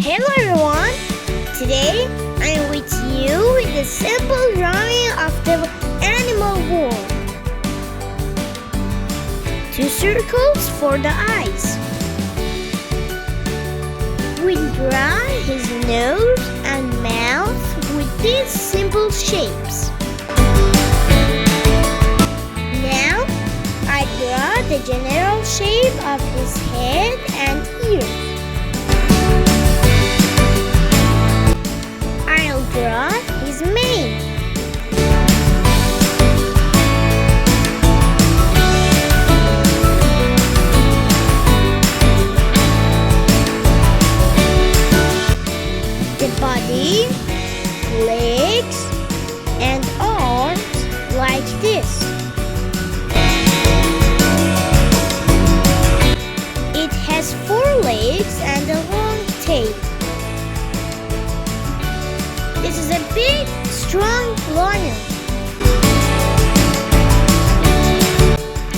Hello everyone! Today I am with you with a simple drawing of the animal world. 2 circles for the eyes. We draw his nose and mouth with these simple shapes. Now I draw the general shape of his head and ears. Draw his mane. The body, legs, and arms like this. It has 4 legs and a long tail. This is a big, strong lion.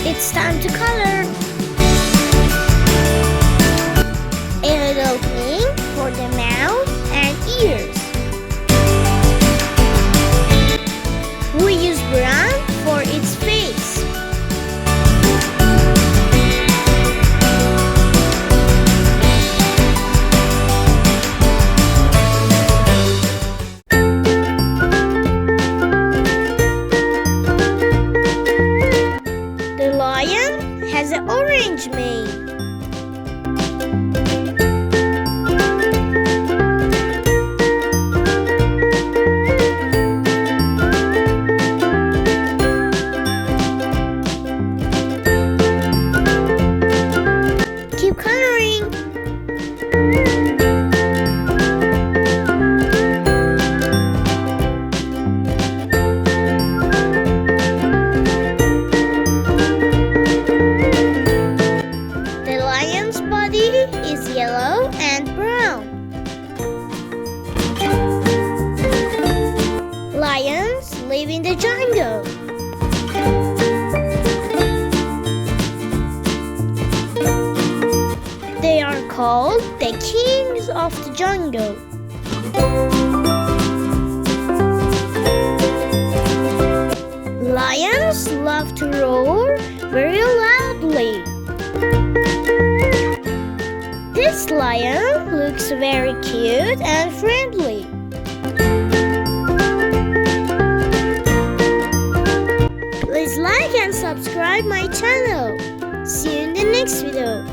It's time to color. A little pink for the mouth and ears. We use brown for its face. Has an orange mane. Keep coloring. Is yellow and brown. Lions live in the jungle. They are called the kings of the jungle. Lions love to roar very loudly. This lion looks very cute and friendly. Please like and subscribe my channel. See you in the next video.